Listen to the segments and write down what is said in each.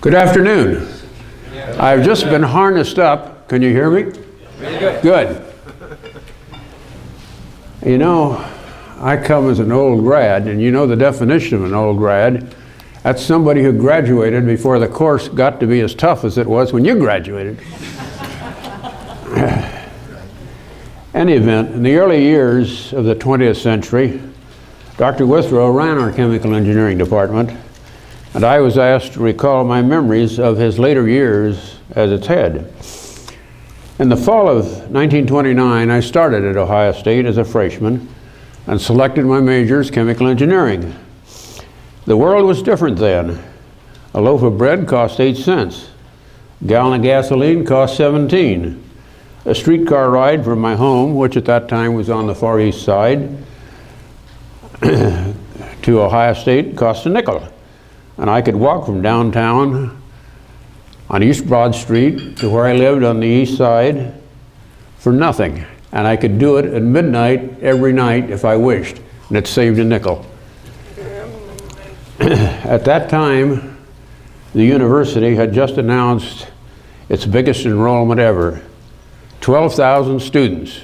Good afternoon. I've just been harnessed up. Can you hear me? Really good. Good. You know, I come as an old grad, and you know the definition of an old grad. That's somebody who graduated before the course got to be as tough as it was when you graduated. Any event, in the early years of the 20th century, Dr. Withrow ran our chemical engineering department, and I was asked to recall my memories of his later years as its head. In the fall of 1929, I started at Ohio State as a freshman and selected my major as chemical engineering. The world was different then. A loaf of bread cost 8 cents. A gallon of gasoline cost 17. A streetcar ride from my home, which at that time was on the Far East Side, to Ohio State cost a nickel. And I could walk from downtown on East Broad Street to where I lived on the east side for nothing. And I could do it at midnight every night if I wished, and it saved a nickel. At that time, the university had just announced its biggest enrollment ever, 12,000 students,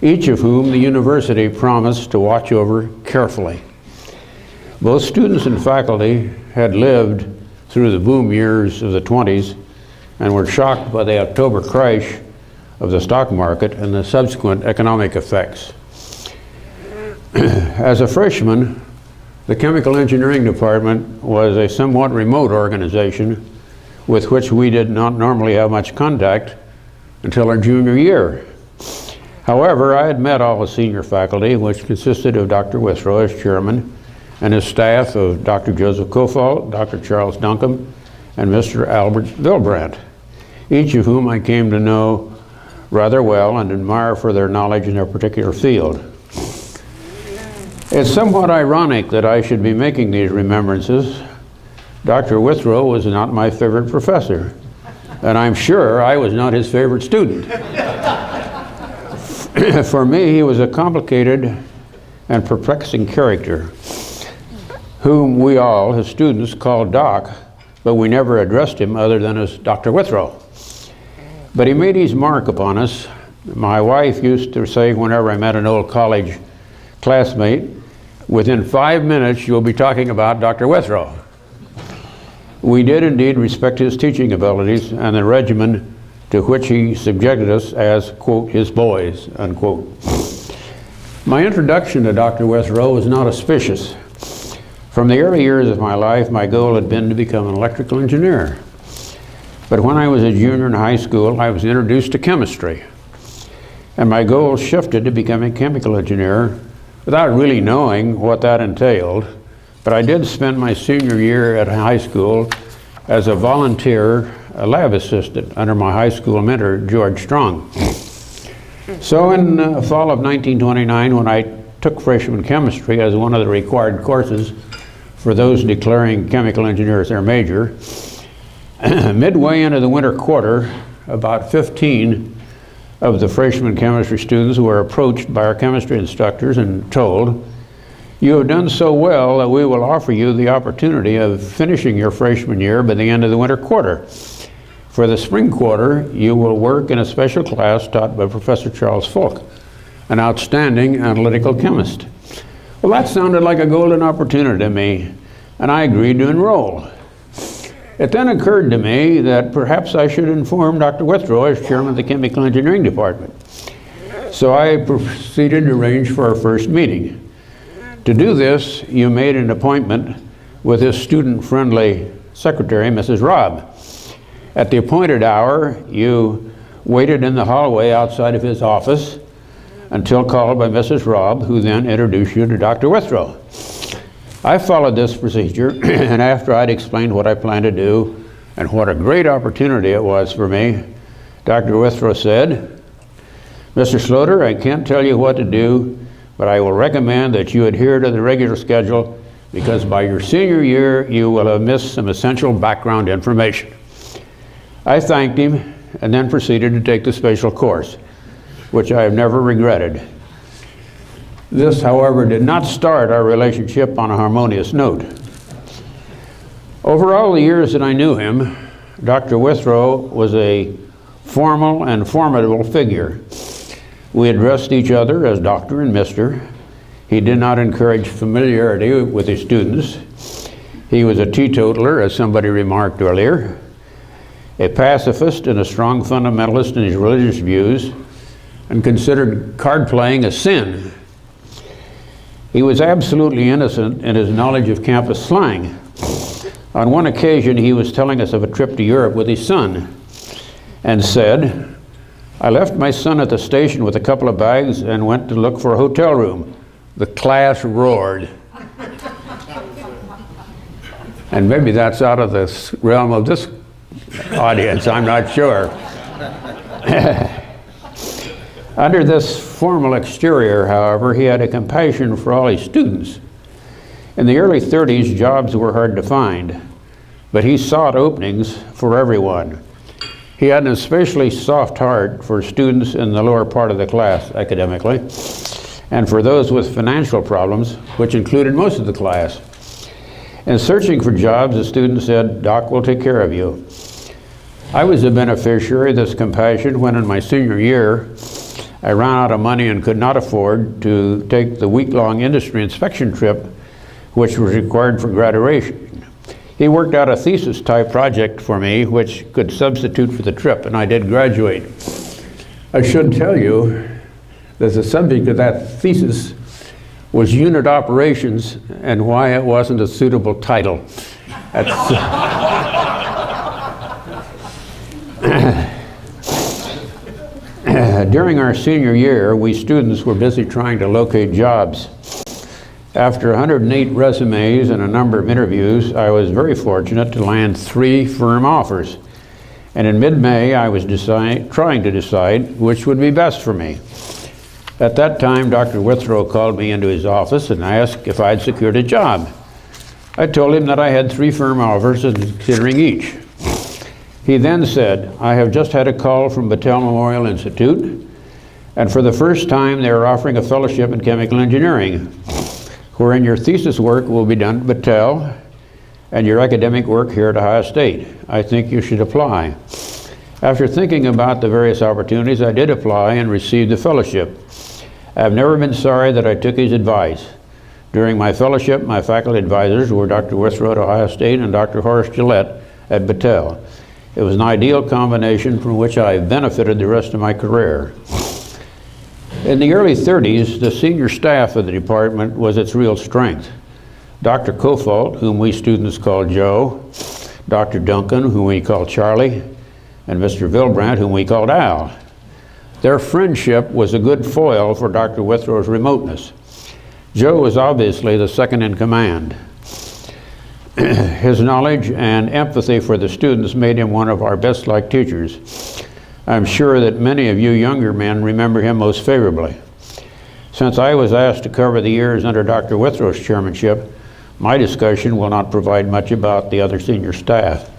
each of whom the university promised to watch over carefully. Both students and faculty had lived through the boom years of the 20s and were shocked by the October crash of the stock market and the subsequent economic effects. As a freshman, the chemical engineering department was a somewhat remote organization with which we did not normally have much contact until our junior year. However, I had met all the senior faculty, which consisted of Dr. Withrow as chairman, and his staff of Dr. Joseph Koffolt, Dr. Charles Duncombe, and Mr. Albert Vilbrandt, each of whom I came to know rather well and admire for their knowledge in their particular field. It's somewhat ironic that I should be making these remembrances. Dr. Withrow was not my favorite professor, and I'm sure I was not his favorite student. For me, he was a complicated and perplexing character, whom we all, his students, called Doc, but we never addressed him other than as Dr. Withrow. But he made his mark upon us. My wife used to say whenever I met an old college classmate, within 5 minutes you'll be talking about Dr. Withrow. We did indeed respect his teaching abilities and the regimen to which he subjected us as, quote, his boys, unquote. My introduction to Dr. Withrow was not auspicious. From the early years of my life, my goal had been to become an electrical engineer. But when I was a junior in high school, I was introduced to chemistry. And my goal shifted to becoming a chemical engineer without really knowing what that entailed. But I did spend my senior year at high school as a volunteer, a lab assistant under my high school mentor, George Strong. So in the fall of 1929, when I took freshman chemistry as one of the required courses for those declaring chemical engineers their major, midway into the winter quarter, about 15 of the freshman chemistry students were approached by our chemistry instructors and told, "You have done so well that we will offer you the opportunity of finishing your freshman year by the end of the winter quarter. For the spring quarter, you will work in a special class taught by Professor Charles Fulk, an outstanding analytical chemist." Well, that sounded like a golden opportunity to me, and I agreed to enroll. It then occurred to me that perhaps I should inform Dr. Withrow as chairman of the chemical engineering department. So I proceeded to arrange for our first meeting. To do this, you made an appointment with his student-friendly secretary, Mrs. Robb. At the appointed hour, you waited in the hallway outside of his office until called by Mrs. Robb, who then introduced you to Dr. Withrow. I followed this procedure, and after I'd explained what I planned to do and what a great opportunity it was for me, Dr. Withrow said, "Mr. Slowter, I can't tell you what to do, but I will recommend that you adhere to the regular schedule because by your senior year, you will have missed some essential background information." I thanked him and then proceeded to take the special course, which I have never regretted. This, however, did not start our relationship on a harmonious note. Over all the years that I knew him, Dr. Withrow was a formal and formidable figure. We addressed each other as Doctor and Mister. He did not encourage familiarity with his students. He was a teetotaler, as somebody remarked earlier, a pacifist and a strong fundamentalist in his religious views, and considered card playing a sin. He was absolutely innocent in his knowledge of campus slang. On one occasion, he was telling us of a trip to Europe with his son and said, "I left my son at the station with a couple of bags and went to look for a hotel room. The class roared." And maybe that's out of the realm of this audience, I'm not sure. Under this formal exterior, however, he had a compassion for all his students. In the early 30s, jobs were hard to find, but he sought openings for everyone. He had an especially soft heart for students in the lower part of the class academically, and for those with financial problems, which included most of the class. In searching for jobs, the student said, "Doc will take care of you." I was a beneficiary of this compassion when in my senior year, I ran out of money and could not afford to take the week-long industry inspection trip, which was required for graduation. He worked out a thesis-type project for me, which could substitute for the trip, and I did graduate. I should tell you that the subject of that thesis was unit operations and why it wasn't a suitable title. During our senior year, we students were busy trying to locate jobs. After 108 resumes and a number of interviews, I was very fortunate to land 3 firm offers. And in mid-May, I was trying to decide which would be best for me. At that time, Dr. Withrow called me into his office and asked if I'd secured a job. I told him that I had 3 firm offers and considering each. He then said, "I have just had a call from Battelle Memorial Institute, and for the first time they are offering a fellowship in chemical engineering, wherein your thesis work will be done at Battelle and your academic work here at Ohio State. I think you should apply." After thinking about the various opportunities, I did apply and received the fellowship. I have never been sorry that I took his advice. During my fellowship, my faculty advisors were Dr. Withrow at Ohio State and Dr. Horace Gillette at Battelle. It was an ideal combination from which I benefited the rest of my career. In the early 30s, the senior staff of the department was its real strength. Dr. Koffolt, whom we students called Joe, Dr. Duncan, whom we called Charlie, and Mr. Vilbrandt, whom we called Al. Their friendship was a good foil for Dr. Withrow's remoteness. Joe was obviously the second in command. His knowledge and empathy for the students made him one of our best-liked teachers. I'm sure that many of you younger men remember him most favorably. Since I was asked to cover the years under Dr. Withrow's chairmanship, my discussion will not provide much about the other senior staff,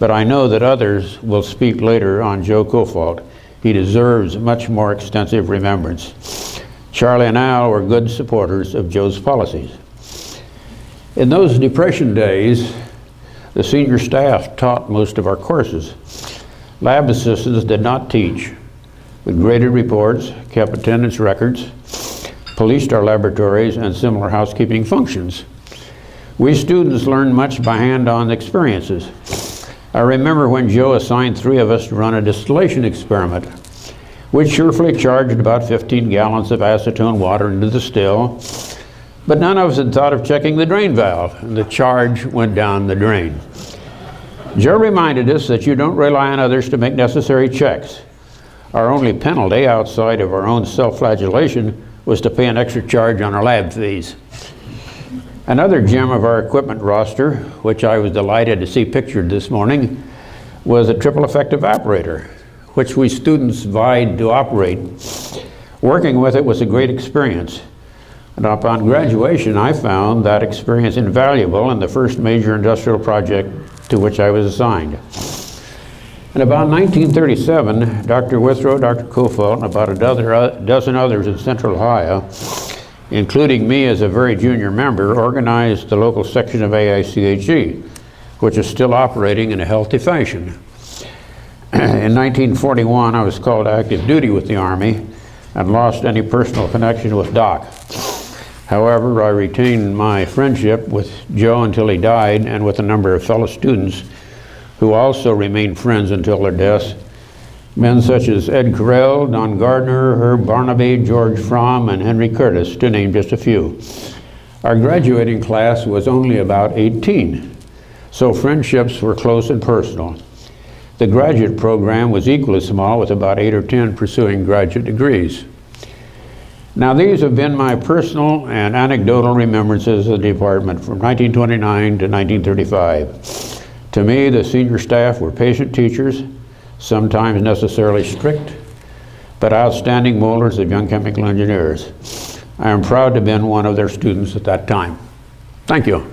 but I know that others will speak later on Joe Koffolt. He deserves much more extensive remembrance. Charlie and Al were good supporters of Joe's policies. In those Depression days, the senior staff taught most of our courses. Lab assistants did not teach. We graded reports, kept attendance records, policed our laboratories, and similar housekeeping functions. We students learned much by hand-on experiences. I remember when Joe assigned 3 of us to run a distillation experiment. We cheerfully charged about 15 gallons of acetone water into the still, but none of us had thought of checking the drain valve, and the charge went down the drain. Joe reminded us that you don't rely on others to make necessary checks. Our only penalty outside of our own self-flagellation was to pay an extra charge on our lab fees. Another gem of our equipment roster, which I was delighted to see pictured this morning, was a triple effect evaporator, which we students vied to operate. Working with it was a great experience. And upon graduation, I found that experience invaluable in the first major industrial project to which I was assigned. In about 1937, Dr. Withrow, Dr. Koffolt, and about a dozen others in Central Ohio, including me as a very junior member, organized the local section of AICHE. which is still operating in a healthy fashion. In 1941, I was called to active duty with the Army and lost any personal connection with Doc. However, I retained my friendship with Joe until he died, and with a number of fellow students who also remained friends until their deaths. Men such as Ed Carell, Don Gardner, Herb Barnaby, George Fromm, and Henry Curtis, to name just a few. Our graduating class was only about 18, so friendships were close and personal. The graduate program was equally small, with about 8 or 10 pursuing graduate degrees. Now, these have been my personal and anecdotal remembrances of the department from 1929 to 1935. To me, the senior staff were patient teachers, sometimes necessarily strict, but outstanding molders of young chemical engineers. I am proud to have been one of their students at that time. Thank you.